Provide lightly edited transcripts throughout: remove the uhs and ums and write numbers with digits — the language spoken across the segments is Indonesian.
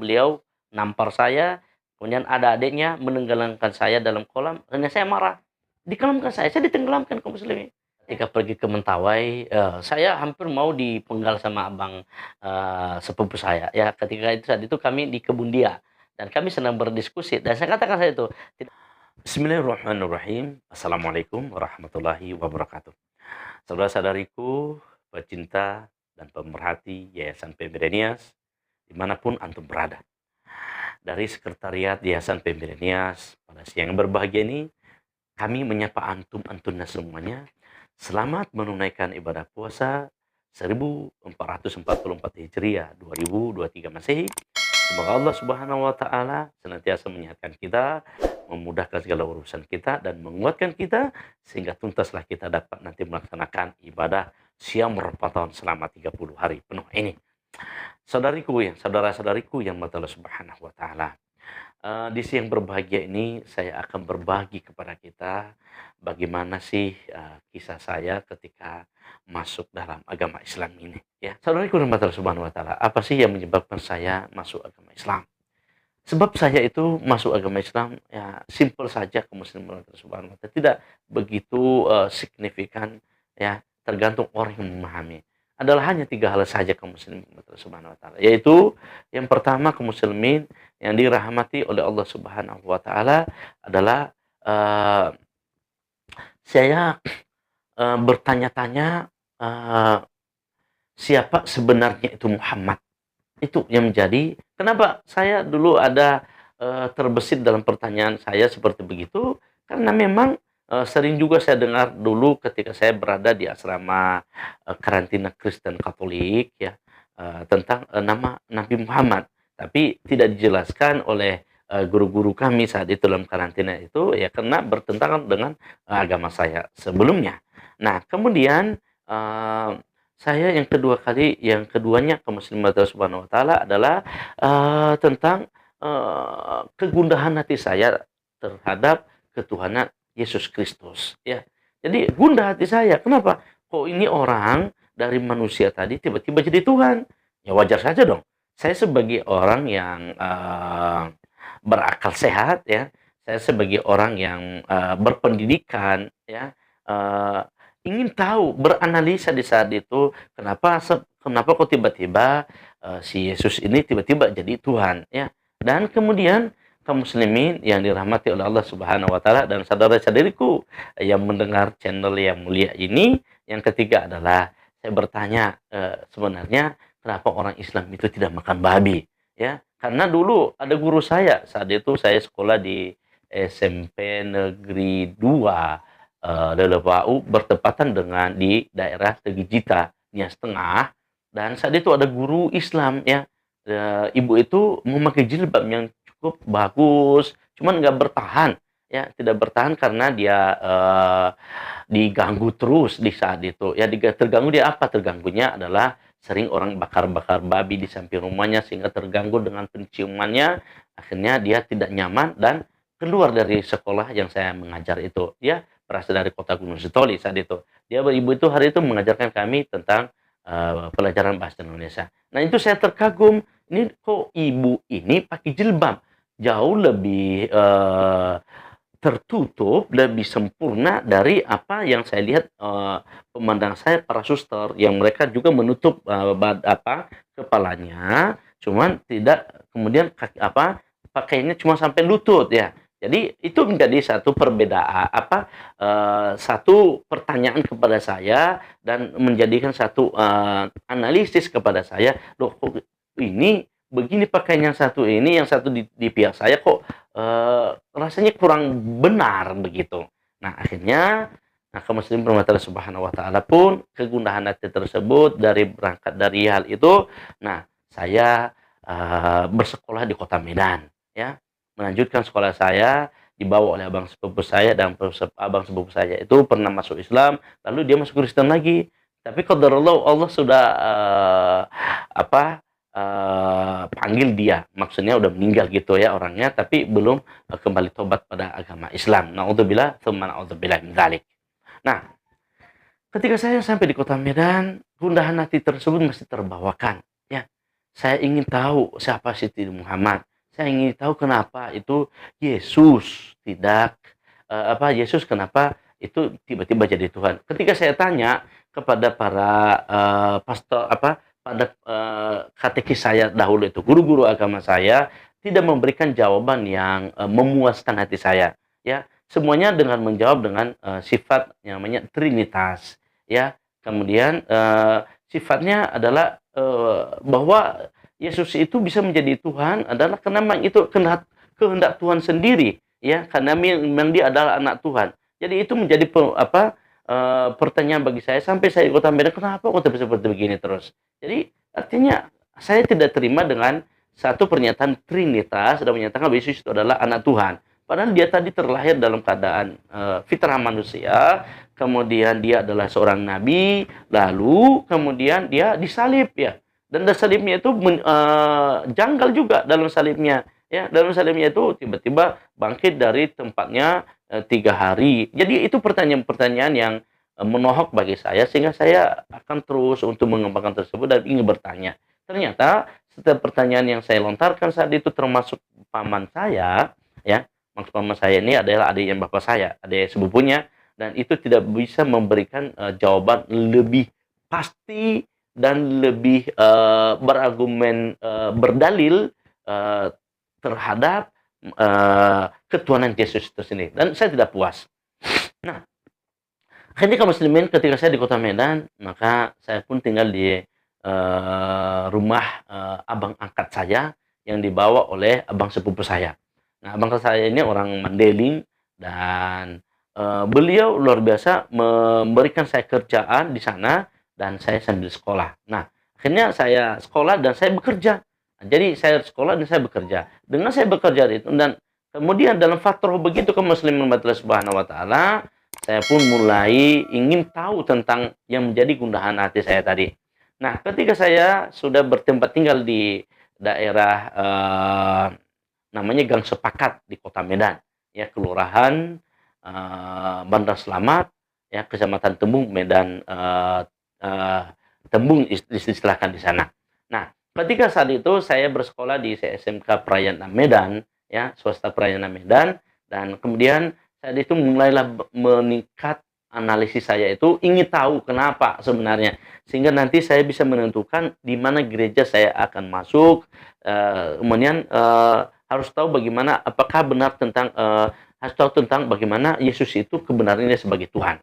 beliau nampar saya, kemudian ada adiknya menenggelamkan saya dalam kolam, dan saya marah. Dikelamkan saya ditenggelamkan kaum muslimin. Ketika pergi ke Mentawai, saya hampir mau dipenggal sama abang, sepupu saya, ya. Ketika itu saat itu kami di kebun dia, dan kami sedang berdiskusi, dan saya katakan saya itu, Bismillahirrahmanirrahim. Assalamualaikum warahmatullahi wabarakatuh. Saudara-saudariku, pecinta dan pemerhati Yayasan Pembedanias, dimanapun antum berada. Dari Sekretariat Yayasan Pembedanias, pada siang yang berbahagia ini, kami menyapa antum-antumnya semuanya. Selamat menunaikan ibadah puasa 1444 Hijriah 2023 Masehi. Semoga Allah Subhanahu wa taala senantiasa menyehatkan kita, memudahkan segala urusan kita dan menguatkan kita sehingga tuntaslah kita dapat nanti melaksanakan ibadah Syam Ramadan selama 30 hari penuh ini. Saudara-saudariku yang mata Allah Subhanahu wa taala. Di siang berbahagia ini saya akan berbagi kepada kita bagaimana sih kisah saya ketika masuk dalam agama Islam ini, ya. Saudaraku yang mata Allah Subhanahu wa taala, apa sih yang menyebabkan saya masuk agama Islam? Sebab saya itu masuk agama Islam ya simpel saja, kaum muslimin subhanahu wa ta'ala, tidak begitu signifikan, ya, tergantung orang yang memahami. Adalah hanya 3 hal saja, kaum muslimin subhanahu wa ta'ala, yaitu yang pertama, kaum muslimin yang dirahmati oleh Allah Subhanahu wa taala adalah saya bertanya-tanya siapa sebenarnya itu Muhammad. Itu yang menjadi kenapa saya dulu ada terbesit dalam pertanyaan saya seperti begitu, karena memang sering juga saya dengar dulu ketika saya berada di asrama karantina Kristen Katolik, ya, tentang nama Nabi Muhammad, tapi tidak dijelaskan oleh guru-guru kami saat itu dalam karantina itu, ya, karena bertentangan dengan agama saya sebelumnya. Nah, kemudian saya yang keduanya kaum muslimin subhanahu wa taala adalah tentang kegundahan hati saya terhadap ketuhanan Yesus Kristus, ya. Jadi gundah hati saya, kenapa? Kok ini orang dari manusia tadi tiba-tiba jadi Tuhan? Ya wajar saja dong. Saya sebagai orang yang berakal sehat, ya. Saya sebagai orang yang berpendidikan, ya. Ingin tahu, beranalisa di saat itu, kenapa kok tiba-tiba si Yesus ini tiba-tiba jadi Tuhan, ya. Dan kemudian kaum muslimin yang dirahmati oleh Allah Subhanahu wa taala dan saudara-saudariku yang mendengar channel yang mulia ini, yang ketiga adalah saya bertanya, sebenarnya kenapa orang Islam itu tidak makan babi, ya. Karena dulu ada guru saya, saat itu saya sekolah di SMP Negeri 2 Lelewau, bertepatan dengan di daerah Tegijita, Nias Tengah, dan saat itu ada guru Islam, ya. Ibu itu memakai jilbab yang cukup bagus, cuman nggak bertahan, ya, tidak bertahan karena dia diganggu terus di saat itu, ya. Terganggu dia apa? Terganggunya adalah sering orang bakar-bakar babi di samping rumahnya sehingga terganggu dengan penciumannya, akhirnya dia tidak nyaman dan keluar dari sekolah yang saya mengajar itu. Dia berasal dari kota Gunung Sitoli saat itu. Ibu itu hari itu mengajarkan kami tentang pelajaran bahasa Indonesia. Nah, itu saya terkagum, ini kok ibu ini pakai jilbab, jauh lebih tertutup, lebih sempurna dari apa yang saya lihat pemandang saya para suster yang mereka juga menutup kepalanya, cuman tidak kemudian pakainya cuma sampai lutut, ya. Jadi itu menjadi satu perbedaan satu pertanyaan kepada saya dan menjadikan satu analisis kepada saya, loh kok ini begini pakaian yang satu ini, yang satu di pihak saya kok rasanya kurang benar begitu. Nah, akhirnya kaum muslimin Allah Subhanahu wa taala pun kegundahan hati tersebut berangkat dari hal itu. Nah, saya bersekolah di Kota Medan, ya. Melanjutkan sekolah saya dibawa oleh abang sepupu saya, dan abang sepupu saya itu pernah masuk Islam, lalu dia masuk Kristen lagi. Tapi qadarullah, Allah sudah panggil dia, maksudnya udah meninggal gitu, ya, orangnya, tapi belum kembali tobat pada agama Islam. Naudzubillah, tsumma naudzubillah min dzalik. Nah, ketika saya sampai di Kota Medan, gundahan hati tersebut masih terbawakan, ya. saya ingin tahu siapa Siti Muhammad. Saya ingin tahu kenapa itu Yesus tidak, Yesus kenapa itu tiba-tiba jadi Tuhan. Ketika saya tanya kepada para, pastor pada, katekis saya dahulu itu, guru-guru agama saya, tidak memberikan jawaban yang, memuaskan hati saya, ya. Semuanya dengan menjawab dengan, sifat yang namanya trinitas, ya. Kemudian, sifatnya adalah, bahwa Yesus itu bisa menjadi Tuhan adalah karena memang itu kehendak Tuhan sendiri, ya, karena memang Dia adalah anak Tuhan. Jadi itu menjadi pertanyaan bagi saya sampai saya ikut Medan, kenapa kok seperti begini terus? Jadi artinya saya tidak terima dengan satu pernyataan Trinitas dan menyatakan bahwa Yesus itu adalah anak Tuhan. Padahal dia tadi terlahir dalam keadaan fitrah manusia, kemudian dia adalah seorang nabi, lalu kemudian dia disalib, ya. Dan salibnya itu janggal juga dalam salibnya, ya. Dalam salibnya itu tiba-tiba bangkit dari tempatnya 3 hari. Jadi itu pertanyaan-pertanyaan yang menohok bagi saya sehingga saya akan terus untuk mengembangkan tersebut dan ingin bertanya. Ternyata setiap pertanyaan yang saya lontarkan saat itu termasuk paman saya, ya. Maksud paman saya ini adalah adiknya bapak saya, adik sepupunya, dan itu tidak bisa memberikan jawaban lebih pasti dan lebih berargumen, berdalil terhadap ketuhanan Yesus itu sendiri, dan saya tidak puas. Nah, akhirnya kaum muslimin ketika saya di Kota Medan, maka saya pun tinggal di rumah abang angkat saya yang dibawa oleh abang sepupu saya. Nah, abang saya ini orang Mandeling dan beliau luar biasa memberikan saya kerjaan di sana dan saya sambil sekolah. Nah, akhirnya saya sekolah dan saya bekerja. Nah, jadi saya sekolah dan saya bekerja. Dengan saya bekerja itu dan kemudian dalam faktor begitu kaum muslimin Allah Subhanahu wa taala, saya pun mulai ingin tahu tentang yang menjadi gundahan hati saya tadi. Nah, ketika saya sudah bertempat tinggal di daerah namanya Gang Sepakat di Kota Medan, ya, Kelurahan Bandar Slamet, ya, Kecamatan Tembung, Medan, Tembung istilahkan di sana. Nah, ketika saat itu saya bersekolah di SMK Prayana Medan, ya, swasta Prayana Medan, dan kemudian saat itu mulailah meningkat analisis saya itu ingin tahu kenapa sebenarnya sehingga nanti saya bisa menentukan di mana gereja saya akan masuk, kemudian harus tahu bagaimana apakah benar tentang harus tahu tentang bagaimana Yesus itu kebenarannya sebagai Tuhan.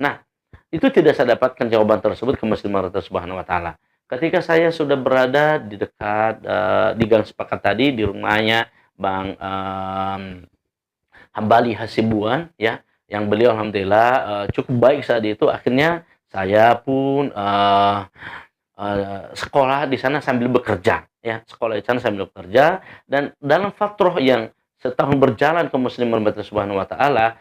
Nah, itu tidak saya dapatkan jawaban tersebut ke muslimin Allah Subhanahu wa taala. Ketika saya sudah berada di dekat di Gang Sepakat tadi di rumahnya Bang Hambali Hasibuan, ya, yang beliau alhamdulillah cukup baik saat itu. Akhirnya saya pun sekolah di sana sambil bekerja, ya, sekolah di sana sambil bekerja dan dalam faktor yang setahun berjalan ke muslimin Allah Subhanahu wa taala,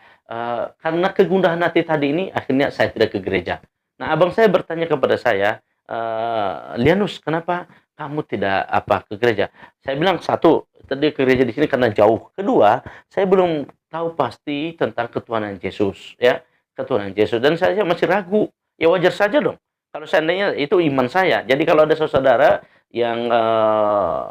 karena kegundahan hati tadi ini akhirnya saya tidak ke gereja. Nah, abang saya bertanya kepada saya, "Lianus, kenapa kamu tidak ke gereja?" Saya bilang, "Satu, tadi ke gereja di sini karena jauh. Kedua, saya belum tahu pasti tentang ketuhanan Yesus, ya, ketuhanan Yesus dan saya masih ragu." Ya wajar saja dong, kalau seandainya itu iman saya. Jadi kalau ada saudara yang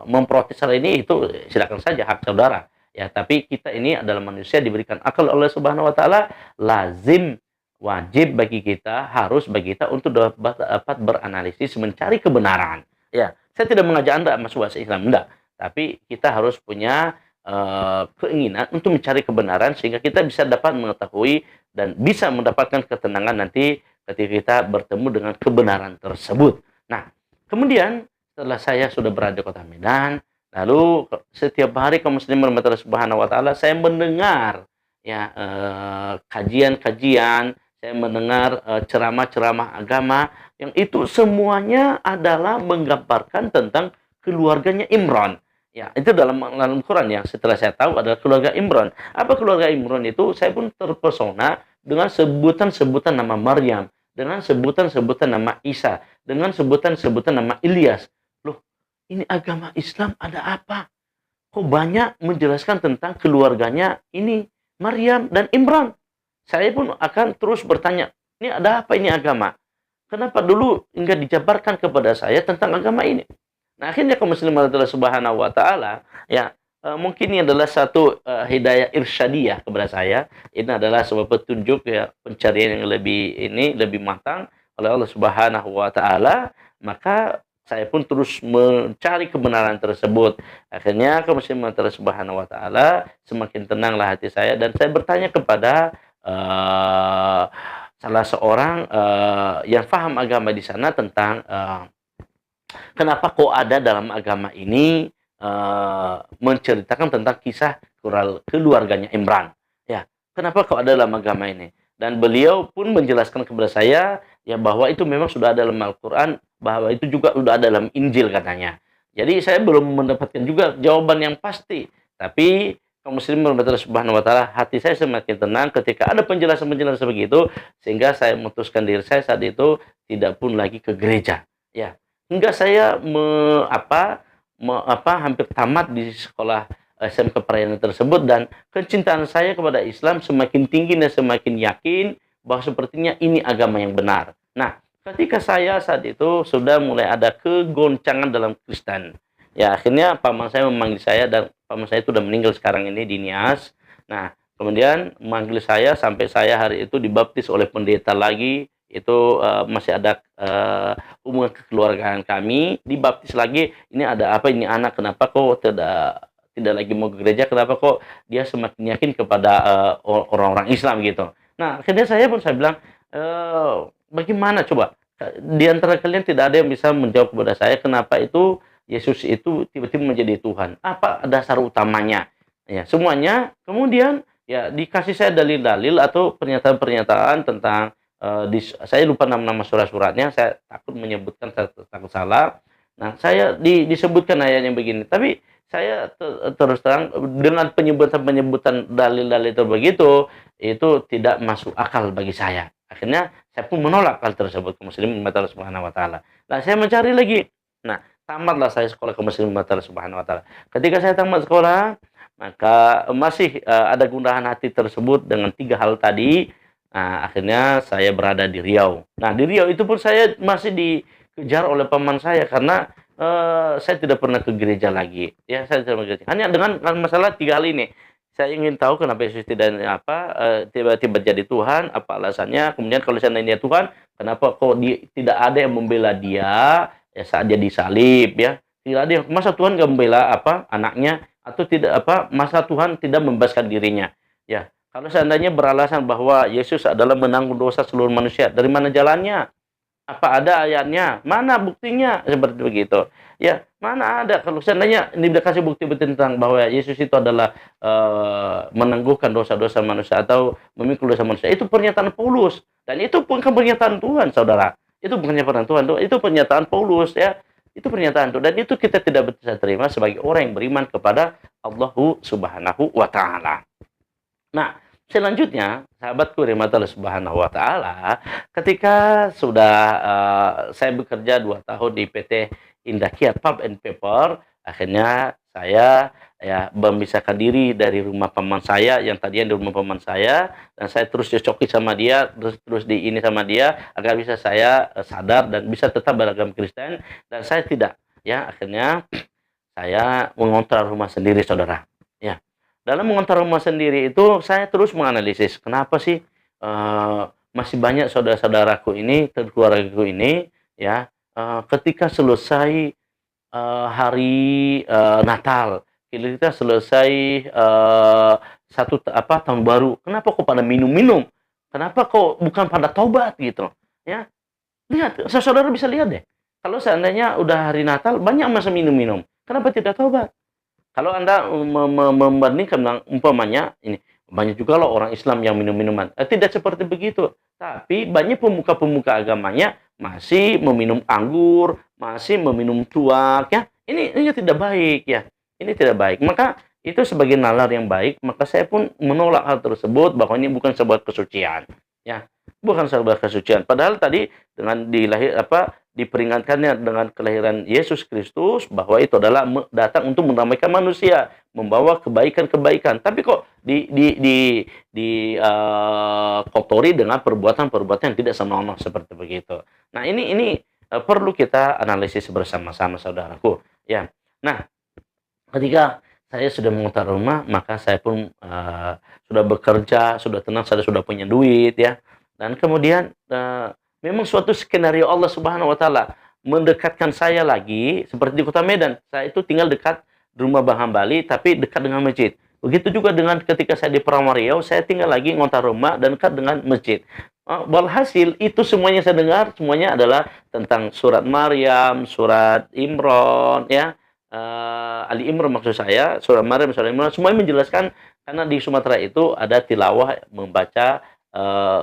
memprotes hal ini itu silakan saja hak saudara. Ya, tapi kita ini adalah manusia diberikan akal oleh Subhanahu wa taala, lazim wajib bagi kita, harus bagi kita untuk dapat beranalisis, mencari kebenaran. Ya, saya tidak mengajak Anda masuk bahasa Islam, enggak. Tapi kita harus punya keinginan untuk mencari kebenaran sehingga kita bisa dapat mengetahui dan bisa mendapatkan ketenangan nanti ketika kita bertemu dengan kebenaran tersebut. Nah, kemudian setelah saya sudah berada di Kota Medan, lalu setiap hari kaum muslimin Allah Subhanahu wa taala saya mendengar, ya, kajian-kajian, saya mendengar ceramah-ceramah agama yang itu semuanya adalah menggambarkan tentang keluarganya Imran. Ya, itu dalam Quran yang setelah saya tahu adalah keluarga Imran. Apa keluarga Imran itu? Saya pun terpesona dengan sebutan-sebutan nama Maryam, dengan sebutan-sebutan nama Isa, dengan sebutan-sebutan nama Ilyas. Loh, ini agama Islam ada apa? Kok banyak menjelaskan tentang keluarganya ini Maryam dan Imran? Saya pun akan terus bertanya, ini ada apa ini agama? Kenapa dulu enggak dijabarkan kepada saya tentang agama ini? Nah, akhirnya kaum muslimin Allah Subhanahu wa taala, ya, mungkin ini adalah satu, hidayah irsyadiyah kepada saya. Ini adalah sebuah petunjuk, ya, pencarian yang lebih matang oleh Allah Subhanahu wa taala, maka saya pun terus mencari kebenaran tersebut. Akhirnya kaum muslimin Allah Subhanahu wa taala, semakin tenanglah hati saya dan saya bertanya kepada, eee, salah seorang, yang paham agama di sana tentang, kenapa kok ada dalam agama ini, menceritakan tentang kisah keluarganya Imran? Ya, kenapa kok ada dalam agama ini? Dan beliau pun menjelaskan kepada saya, ya bahwa itu memang sudah ada dalam Al-Quran, bahwa itu juga sudah ada dalam Injil katanya. Jadi saya belum mendapatkan juga jawaban yang pasti. Tapi kaum muslimin Allah Subhanahu wa taala, hati saya semakin tenang ketika ada penjelasan-penjelasan begitu, sehingga saya memutuskan diri saya saat itu tidak pun lagi ke gereja. Ya, hingga saya hampir tamat di sekolah SMK Prayangan tersebut dan kecintaan saya kepada Islam semakin tinggi dan semakin yakin bahwa sepertinya ini agama yang benar. Nah, ketika saya saat itu sudah mulai ada kegoncangan dalam Kristen, ya akhirnya paman saya memanggil saya dan paman saya itu sudah meninggal sekarang ini di Nias. Nah, kemudian memanggil saya sampai saya hari itu dibaptis oleh pendeta lagi, itu, masih ada, hubungan kekeluargaan kami, dibaptis lagi, ini ada apa ini anak, kenapa kok tidak tidak lagi mau ke gereja, kenapa kok dia semakin yakin kepada, orang-orang Islam gitu. Nah, akhirnya saya bilang, "Bagaimana coba, di antara kalian tidak ada yang bisa menjawab kepada saya kenapa itu Yesus itu tiba-tiba menjadi Tuhan? Apa dasar utamanya?" Ya, semuanya kemudian ya dikasih saya dalil-dalil atau pernyataan-pernyataan tentang, saya lupa nama-nama surat-suratnya, saya takut menyebutkan, takut salah. Nah, saya disebutkan ayatnya begini, tapi saya terus terang dengan penyebutan-penyebutan dalil-dalil itu begitu, itu tidak masuk akal bagi saya. Akhirnya saya pun menolak hal tersebut, kaum muslimin Allah Subhanahu wa taala. Nah, saya mencari lagi. Nah, tamatlah saya sekolah kaum muslimin Allah Subhanahu wa taala. Ketika saya tamat sekolah, maka masih, ada gundahan hati tersebut dengan 3 hal tadi. Nah, akhirnya saya berada di Riau. Nah, di Riau itu pun saya masih dikejar oleh paman saya karena, saya tidak pernah ke gereja lagi, ya saya tidak pernah ke gereja. Hanya dengan masalah 3 hal ini. Saya ingin tahu kenapa Yesus tidak tiba-tiba jadi Tuhan, apa alasannya, kemudian kalau seandainya Tuhan, kenapa kok tidak ada yang membela dia, ya saat dia disalib ya, tidak ada yang masa Tuhan nggak membela anaknya, atau tidak masa Tuhan tidak membebaskan dirinya, ya. Kalau seandainya beralasan bahwa Yesus adalah menanggung dosa seluruh manusia, dari mana jalannya? Apa ada ayatnya? Mana buktinya? Seperti begitu. Ya, mana ada kalau seandainya ini dikasih bukti-bukti tentang bahwa Yesus itu adalah, menangguhkan dosa-dosa manusia atau memikul dosa manusia, itu pernyataan Paulus dan itu bukan pernyataan Tuhan, Saudara. Itu bukan pernyataan Tuhan, itu pernyataan Paulus ya. Itu pernyataan Tuhan dan itu kita tidak bisa terima sebagai orang yang beriman kepada Allahu Subhanahu wa taala. Nah, selanjutnya, sahabatku rahmat Allah Subhanahu wa taala, ketika sudah, saya bekerja 2 tahun di PT Indakiat Pulp and Paper, akhirnya saya ya memisahkan diri dari rumah paman saya yang tadinya di rumah paman saya dan saya terus cocoki sama dia, terus terus di ini sama dia agar bisa saya, sadar dan bisa tetap beragama Kristen dan saya tidak. Ya, akhirnya saya mengontrak rumah sendiri, Saudara. Ya. Dalam mengontrak rumah sendiri itu saya terus menganalisis, kenapa sih, masih banyak saudara-saudaraku ini, keluargaku ini, ya, ketika selesai, hari, Natal, kita selesai, tahun baru, kenapa kok pada minum-minum? Kenapa kok bukan pada tobat gitu, ya. Lihat, saudara bisa lihat deh, kalau seandainya udah hari Natal banyak masa minum-minum, kenapa tidak tobat? Kalau Anda membandingkan umpamanya ini, banyak juga loh orang Islam yang minum-minuman, tidak seperti begitu. Tapi banyak pemuka-pemuka agamanya masih meminum anggur, masih meminum tuak ya. Ini tidak baik ya. Ini tidak baik. Maka itu sebagai nalar yang baik, maka saya pun menolak hal tersebut bahwa ini bukan sebuah kesucian. Ya, bukan sebuah kesucian. Padahal tadi dengan diperingatkannya dengan kelahiran Yesus Kristus bahwa itu adalah datang untuk meramaikan manusia, membawa kebaikan-kebaikan. Tapi kok kotori dengan perbuatan-perbuatan yang tidak senonoh seperti begitu. Nah, ini perlu kita analisis bersama-sama saudaraku, ya. Nah, ketika saya sudah mengontrak rumah, maka saya pun, sudah bekerja, sudah tenang, saya sudah punya duit ya, dan kemudian, memang suatu skenario Allah Subhanahu wa taala mendekatkan saya lagi seperti di Kota Medan. Saya itu tinggal dekat rumah Bang Hambali, tapi dekat dengan masjid. Begitu juga dengan ketika saya di Perawang Riau, saya tinggal lagi ngontrak rumah dan dekat dengan masjid. Walhasil itu semuanya saya dengar, semuanya adalah tentang surat Maryam, surat Imran, ya, Ali Imran maksud saya, surat Maryam, surat Imran, semuanya menjelaskan karena di Sumatera itu ada tilawah membaca,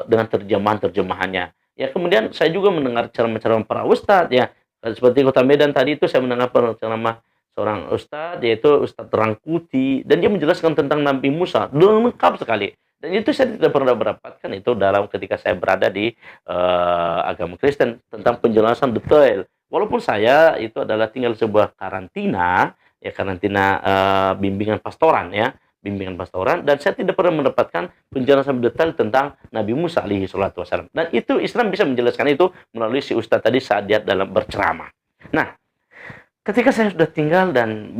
dengan terjemahan-terjemahannya. Ya, kemudian saya juga mendengar ceramah-ceramah para ustadz ya, seperti Kota Medan tadi itu saya mendengar ceramah seorang ustadz, yaitu Ustadz Rangkuti, dan dia menjelaskan tentang Nabi Musa dengan lengkap sekali. Dan itu saya tidak pernah mendapatkan itu dalam ketika saya berada di, agama Kristen tentang penjelasan detail. Walaupun saya itu adalah tinggal di sebuah karantina, ya karantina, bimbingan pastoran ya, bimbingan pastoran, dan saya tidak pernah mendapatkan penjelasan detail tentang Nabi Musa alaihi salatu wasallam. Dan itu Islam bisa menjelaskan itu melalui si ustadz tadi saat dia dalam berceramah. Nah, ketika saya sudah tinggal dan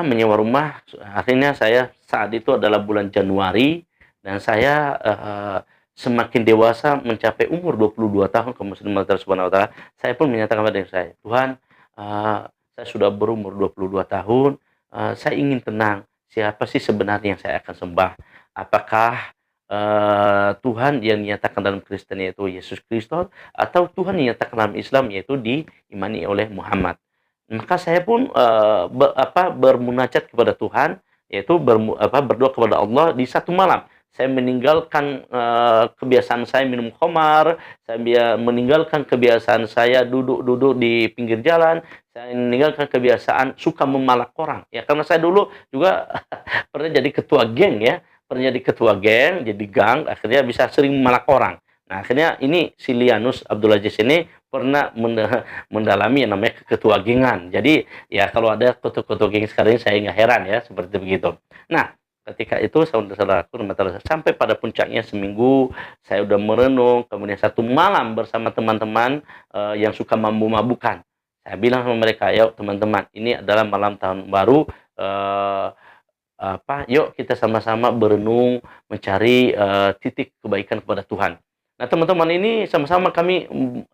menyewa rumah, akhirnya saya saat itu adalah bulan Januari dan saya, semakin dewasa mencapai umur 22 tahun kaum muslimin Allah Subhanahu wa taala, saya pun menyatakan pada diri saya, "Tuhan, saya sudah berumur 22 tahun, saya ingin tenang. Siapa sih sebenarnya yang saya akan sembah? Apakah, Tuhan yang dinyatakan dalam Kristen yaitu Yesus Kristus atau Tuhan yang dinyatakan dalam Islam yaitu diimani oleh Muhammad?" Maka saya pun, bermunajat kepada Tuhan, yaitu berdoa kepada Allah di satu malam. Saya meninggalkan, kebiasaan saya minum khamar, saya meninggalkan kebiasaan saya duduk-duduk di pinggir jalan, saya meninggalkan kebiasaan suka memalak orang. Ya, karena saya dulu juga pernah jadi ketua geng ya, pernah jadi ketua geng, jadi gang, akhirnya bisa sering memalak orang. Nah, akhirnya ini si Lianus Abdul Aziz ini pernah mendalami yang namanya ketua gengan. Jadi, ya kalau ada ketua-ketua geng sekarang ini saya nggak heran ya, seperti begitu. Nah, ketika itu saudara-saudaraku sampai pada puncaknya seminggu saya udah merenung, kemudian satu malam bersama teman-teman, yang suka mabuk-mabukan. Saya bilang sama mereka, "Yuk teman-teman, ini adalah malam tahun baru, eee, yuk kita sama-sama berenung mencari, titik kebaikan kepada Tuhan." Nah, teman-teman ini sama-sama kami,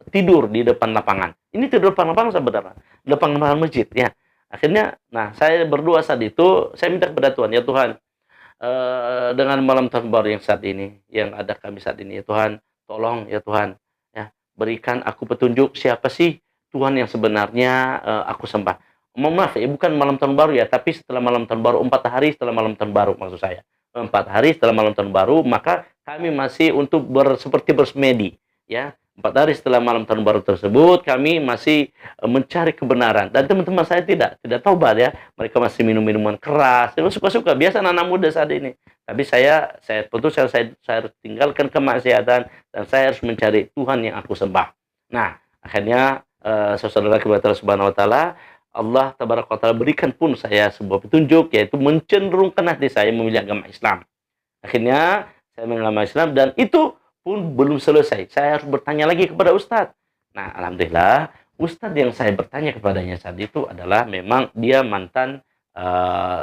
tidur di depan lapangan. Ini tidur depan lapangan sebenarnya, depan lapangan masjid ya. Akhirnya, nah saya berdoa saat itu, saya minta kepada Tuhan, "Ya Tuhan, dengan malam tahun baru yang saat ini, yang ada kami saat ini, ya Tuhan, tolong ya Tuhan, ya, berikan aku petunjuk siapa sih Tuhan yang sebenarnya, aku sembah." Mohon maaf ya, bukan malam tahun baru ya, tapi setelah malam tahun baru, 4 hari setelah malam tahun baru maksud saya. 4 hari setelah malam tahun baru, maka kami masih untuk seperti bersemedi, ya. 4 hari setelah malam tahun baru tersebut, kami masih, mencari kebenaran dan teman-teman saya tidak taubat ya. Mereka masih minum minuman keras, terus suka-suka, biasa anak-anak muda saat ini. Tapi saya putuskan saya harus tinggalkan kemaksiatan dan saya harus mencari Tuhan yang aku sembah. Nah, akhirnya, saudara kepada Allah Subhanahu wa taala, Allah tabaraka wa taala berikan pun saya sebuah petunjuk, yaitu mencenderungkan hati saya memilih agama Islam. Akhirnya saya memilih agama Islam dan itu pun belum selesai. Saya harus bertanya lagi kepada ustadz. Nah, alhamdulillah ustadz yang saya bertanya kepadanya saat itu adalah memang dia mantan, eee,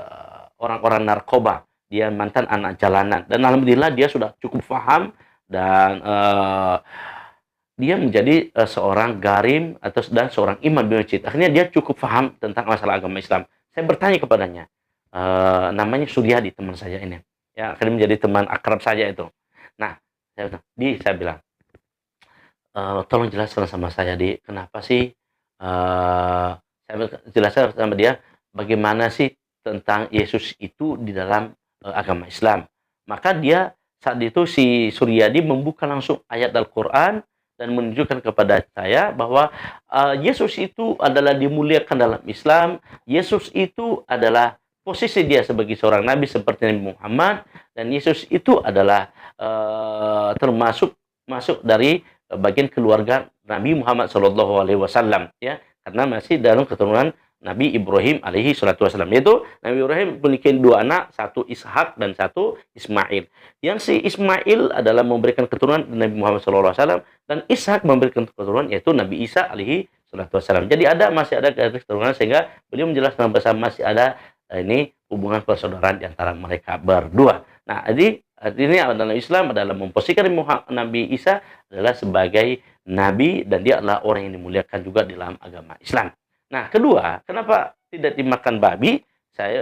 orang-orang narkoba. Dia mantan anak jalanan dan alhamdulillah dia sudah cukup paham dan, dia menjadi, seorang garim dan seorang imam di masjid. Akhirnya dia cukup paham tentang masalah agama Islam. Saya bertanya kepadanya, namanya Suryadi teman saya ini, ya akhirnya menjadi teman akrab saya itu. Nah, saya bilang, saya bilang, tolong jelaskan sama saya, Di, kenapa sih," saya jelaskan sama dia, bagaimana sih tentang Yesus itu di dalam, agama Islam. Maka dia saat itu si Suryadi membuka langsung ayat Al-Qur'an dan menunjukkan kepada saya bahwa, Yesus itu adalah dimuliakan dalam Islam, Yesus itu adalah posisi dia sebagai seorang nabi seperti Nabi Muhammad, dan Yesus itu adalah, masuk dari, bagian keluarga Nabi Muhammad Shallallahu alaihi wasallam ya, karena masih dalam keturunan Nabi Ibrahim alaihi salatu wasallam. Yaitu Nabi Ibrahim memiliki 2 anak, satu Ishak dan satu Ismail. Yang si Ismail adalah memberikan keturunan Nabi Muhammad sallallahu alaihi wasallam dan Ishak memberikan keturunan yaitu Nabi Isa alaihi salatu wassalam. Jadi masih ada garis keturunan sehingga beliau menjelaskan bersama masih ada ini hubungan persaudaraan di antara mereka berdua. Nah, jadi ini dalam Islam adalah memposisikan Nabi Isa adalah sebagai nabi dan dia adalah orang yang dimuliakan juga dalam agama Islam. Nah, kedua, kenapa tidak dimakan babi?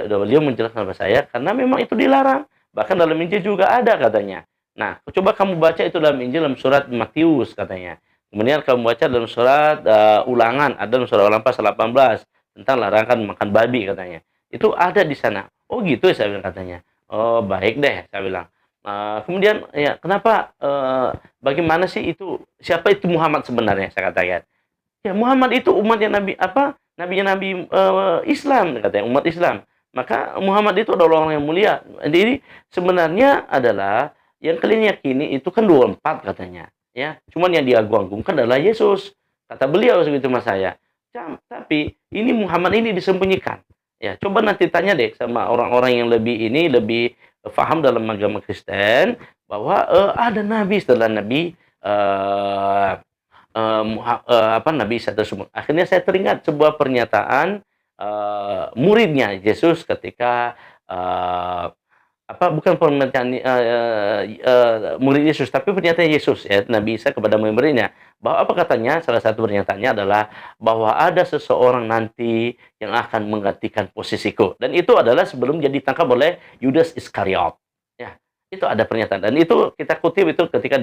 Beliau menjelaskan kepada saya karena memang itu dilarang. Bahkan dalam Injil juga ada katanya. Nah, coba kamu baca itu dalam Injil dalam surat Matius katanya. Kemudian kamu baca dalam surat Ulangan, ada dalam surat Ulangan pasal 18 tentang larangan makan babi katanya. Itu ada di sana. Oh gitu ya saya bilang katanya. Oh baik deh saya bilang. Kemudian ya kenapa bagaimana sih itu siapa itu Muhammad sebenarnya saya katakan. Ya Muhammad itu umat yang Nabi apa? Nabinya Nabi Islam katanya umat Islam. Maka Muhammad itu adalah orang yang mulia. Jadi sebenarnya adalah yang kalian yakini itu kan 24 katanya. Ya, cuman yang diagung-agungkan adalah Yesus. Kata beliau segitu mas saya. Tapi ini Muhammad ini disembunyikan. Ya, coba nanti tanya deh sama orang-orang yang lebih paham dalam agama Kristen bahwa ada nabi setelah Nabi Nabi Isa tersebut. Akhirnya saya teringat sebuah pernyataan muridnya Yesus ketika bukan pernyataan murid Yesus, tapi pernyataan Yesus ya Nabi Isa kepada murid-muridnya. Bahwa apa katanya? Salah satu pernyataannya adalah bahwa ada seseorang nanti yang akan menggantikan posisiku. Dan itu adalah sebelum dia ditangkap oleh Yudas Iskariot. Ya, itu ada pernyataan dan itu kita kutip itu ketika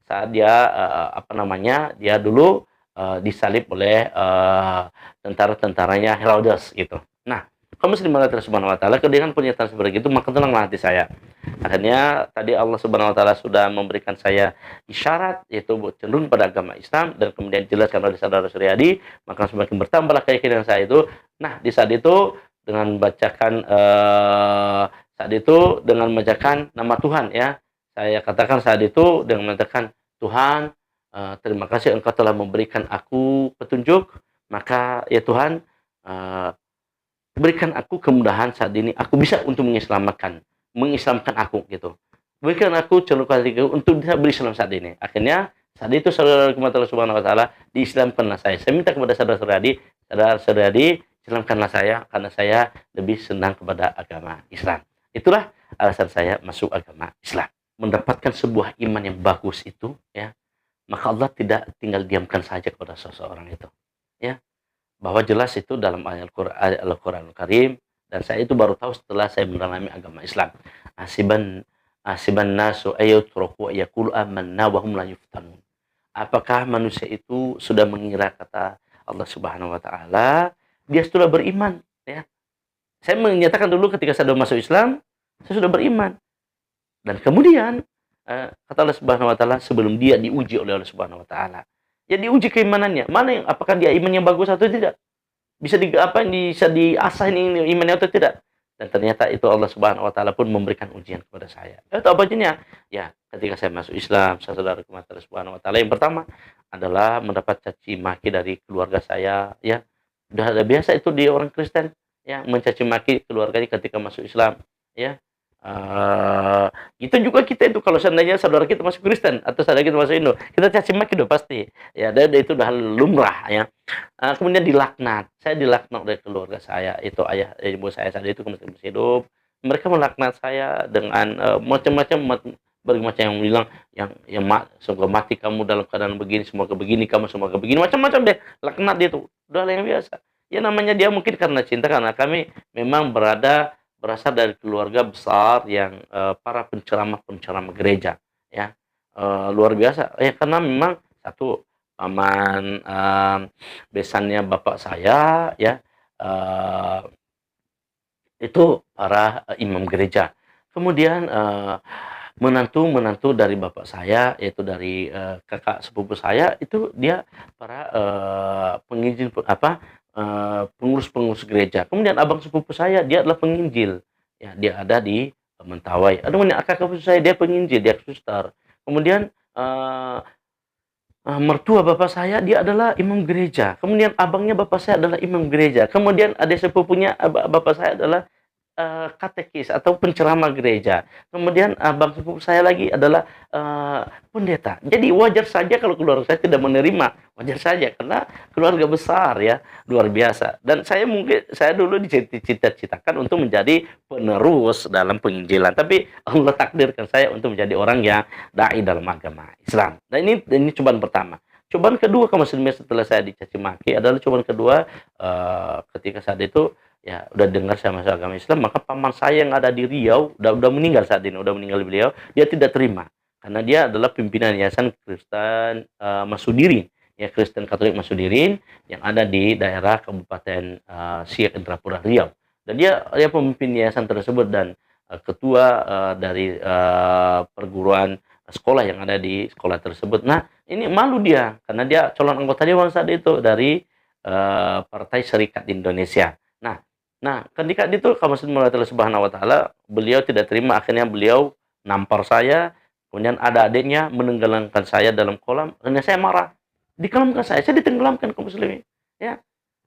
saat dia dia dulu disalib oleh tentara-tentaranya Herodes gitu. Nah, kamu muslim Allah Subhanahu wa taala dengan pernyataan seperti itu maka tenanglah hati saya. Akhirnya tadi Allah Subhanahu wa taala sudah memberikan saya isyarat yaitu cenderung pada agama Islam dan kemudian dijelaskan oleh saudara Suryadi, maka semakin bertambahlah keyakinan saya itu. Nah, di saat itu dengan membacakan nama Tuhan ya. Saya katakan saat itu dengan mengatakan Tuhan, terima kasih Engkau telah memberikan aku petunjuk, maka ya Tuhan berikan aku kemudahan saat ini aku bisa untuk mengislamkan aku gitu. Berikan aku celupkan hatiku untuk bisa berislam saat ini. Akhirnya saat itu saudara Allah Subhanahu wa taala diislamkanlah saya. Saya minta kepada saudara Suryadi, islamkanlah saya karena saya lebih senang kepada agama Islam. Itulah alasan saya masuk agama Islam. Mendapatkan sebuah iman yang bagus itu ya. Maka Allah tidak tinggal diamkan saja kepada seseorang itu. Ya. Bahwa jelas itu dalam ayat Al-Qur'an Al-Karim dan saya itu baru tahu setelah saya mendalami agama Islam. Asiban nasu ayutraku yaqulu amanna wa hum la yuftanun. Apakah manusia itu sudah mengira kata Allah Subhanahu wa taala dia sudah beriman ya. Saya menyatakan dulu ketika saya sudah masuk Islam, saya sudah beriman. Dan kemudian kata Allah Subhanahu wa taala sebelum dia diuji oleh Allah Subhanahu wa taala. Ya diuji keimanannya. Mana yang apakah dia imannya bagus atau tidak? Bisa diasah ini imannya atau tidak? Dan ternyata itu Allah Subhanahu wa taala pun memberikan ujian kepada saya. Itu apa ujiannya? Ya, ketika saya masuk Islam, saya saudara kepada Allah Subhanahu wa taala yang pertama adalah mendapat caci maki dari keluarga saya, ya. Udah ada biasa itu di orang Kristen, ya, mencaci maki keluarganya ketika masuk Islam, ya. Gitu juga kita itu kalau seandainya saudara kita masuk Kristen atau saudara kita masuk Indo, kita caci maki udah pasti. Ya, dan itu udah lumrah ya. Kemudian dilaknat. Saya dilaknat dari keluarga saya, itu ayah ibu saya saat itu masih hidup. Mereka melaknat saya dengan macam-macam bermacam yang bilang semoga mati kamu dalam keadaan begini, semoga begini kamu, semoga begini, macam-macam deh laknat dia tuh. Udah yang biasa. Ya namanya dia mungkin karena cinta karena kami memang berasal dari keluarga besar yang para penceramah gereja ya. Luar biasa ya karena memang satu paman besannya bapak saya ya itu para imam gereja. Kemudian menantu dari bapak saya yaitu dari kakak sepupu saya itu dia para penginjil pengurus-pengurus gereja. Kemudian abang sepupu saya dia adalah penginjil. Ya, dia ada di Mentawai. Ada kakak sepupu saya dia penginjil, dia suster. Kemudian mertua bapak saya dia adalah imam gereja. Kemudian abangnya bapak saya adalah imam gereja. Kemudian adik sepupunya bapak saya adalah katekis atau penceramah gereja. Kemudian, abang sepupu saya lagi adalah, pendeta. Jadi wajar saja kalau keluarga saya tidak menerima, wajar saja karena keluarga besar ya, luar biasa. Dan saya dulu dicita-citakan untuk menjadi penerus dalam penginjilan, tapi Allah takdirkan saya untuk menjadi orang yang dai dalam agama Islam. Nah ini cobaan pertama. Cobaan kedua kaum muslimin setelah saya dicaci maki adalah cobaan kedua, ketika saat itu ya udah dengar saya masuk agama Islam, maka paman saya yang ada di Riau, udah meninggal saat ini, udah meninggal beliau, dia tidak terima. Karena dia adalah pimpinan Yayasan Kristen, Masudirin, ya Kristen Katolik Masudirin yang ada di daerah Kabupaten, Siak Indrapura Riau. Dan dia pemimpin yayasan tersebut dan, ketua, dari, perguruan sekolah yang ada di sekolah tersebut. Nah, ini malu dia karena dia calon anggota dewan saat itu dari, Partai Serikat Indonesia. Nah nah ketika itu kaum muslimin Allah Subhanahu wa taala, beliau tidak terima, akhirnya beliau nampar saya, kemudian ada adiknya menenggelamkan saya dalam kolam, akhirnya saya marah. Dikelamkan saya ditenggelamkan kaum muslimin, ya.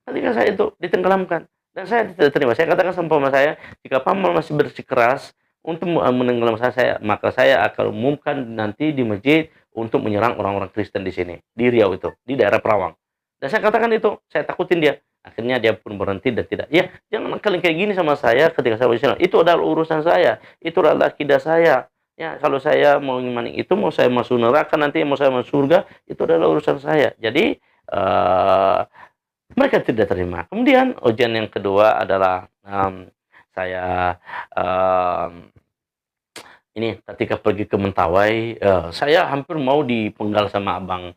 Ketika saya itu ditenggelamkan dan saya tidak terima. Saya katakan sama paman saya, "Jika paman masih bersikeras untuk menenggelamkan saya, maka saya akan umumkan nanti di masjid untuk menyerang orang-orang Kristen di sini, di Riau itu, di daerah Perawang." Dan saya katakan itu, saya takutin dia. Akhirnya dia pun berhenti dan tidak, "Ya, jangan kalian kayak gini sama saya ketika saya Islam. Itu adalah urusan saya, itu adalah akidah saya. Ya, kalau saya mau ngimani itu, mau saya masuk neraka nanti, mau saya masuk surga, itu adalah urusan saya." Jadi, mereka tidak terima. Kemudian ujian yang kedua adalah, saya, mmm, ini ketika pergi ke Mentawai, saya hampir mau dipenggal sama abang,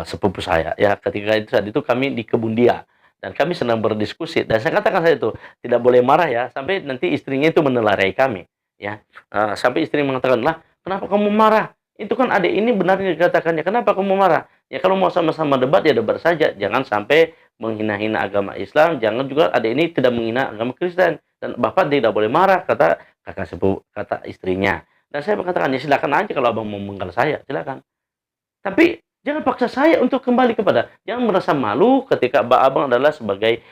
sepupu saya, ya. Ketika itu saat itu kami di kebun dia, dan kami sedang berdiskusi dan saya katakan saya itu, "Tidak boleh marah ya, sampai nanti istrinya itu menelarai kami." Ya, sampai istri mengatakan, "Lah, kenapa kamu marah? Itu kan adik ini benar yang dikatakannya, kenapa kamu marah? Ya kalau mau sama-sama debat, ya debat saja, jangan sampai menghina-hina agama Islam, jangan juga adik ini tidak menghina agama Kristen, dan Bapak tidak boleh marah," kata istrinya. Dan saya mengatakan, "Ya silakan aja kalau Abang mau menggal saya, silakan. Tapi jangan paksa saya untuk kembali jangan merasa malu ketika Abang adalah sebagai,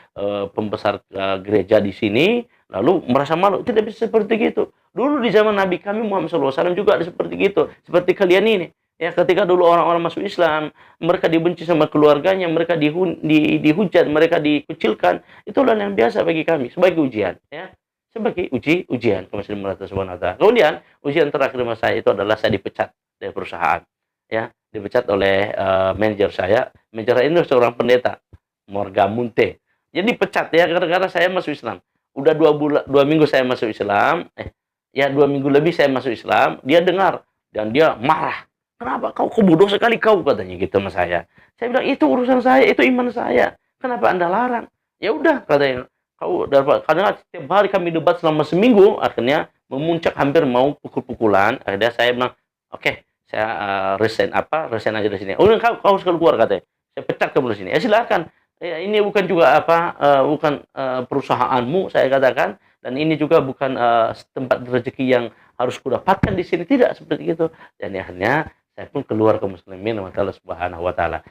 pembesar, gereja di sini, lalu merasa malu, tidak bisa seperti gitu. Dulu di zaman Nabi kami Muhammad SAW juga ada seperti gitu, seperti kalian ini. Ya, ketika dulu orang-orang masuk Islam, mereka dibenci sama keluarganya, mereka dihujat, mereka dikucilkan, itulah yang biasa bagi kami sebagai ujian, ya. Sebagai ujian kaum muslimin Subhanahu wa taala. Kemudian ujian terakhir mas saya itu adalah saya dipecat dari perusahaan, ya. Dipecat oleh, manajer saya. Manajer saya ini seorang pendeta, Morga Munte. Jadi dipecat ya gara-gara saya masuk Islam. Udah 2 minggu saya masuk Islam, ya 2 minggu lebih saya masuk Islam, dia dengar dan dia marah. "Kenapa kau bodoh sekali kau," katanya gitu sama saya. Saya bilang, "Itu urusan saya, itu iman saya. Kenapa Anda larang?" "Ya udah," katanya, "kau dapat," karena setiap hari kami debat selama seminggu, akhirnya memuncak hampir mau pukul-pukulan. Akhirnya saya bilang, "Oke, saya, resign aja dari sini." "Oh, kau harus keluar," katanya. "Saya pecat kamu dari sini." "Ya silakan. Ya ini bukan juga bukan, perusahaanmu," saya katakan, "dan ini juga bukan, tempat rezeki yang harus kudapatkan di sini." Tidak seperti itu. Dan akhirnya saya pun keluar kaum muslimin wa ta'ala Subhanahu wa taala.